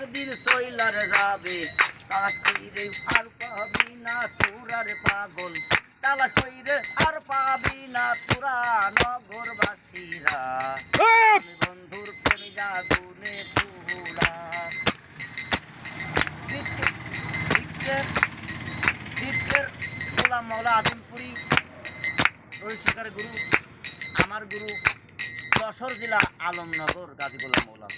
একদিন সইলার যাবে তালাশ কইরে আর পাবি না তোরা রে পাগল তালাশ কইরে আর পাবি না তোরা নগরবাসীরা আমি বন্ধুর প্রেমে আগুনে পুরা দিকের গোলাম মাওলা আদমপুরি রহিশিকার গুরু আমার গুরু যশোর জেলা আলমনগর গাজী গোলাম মাওলা।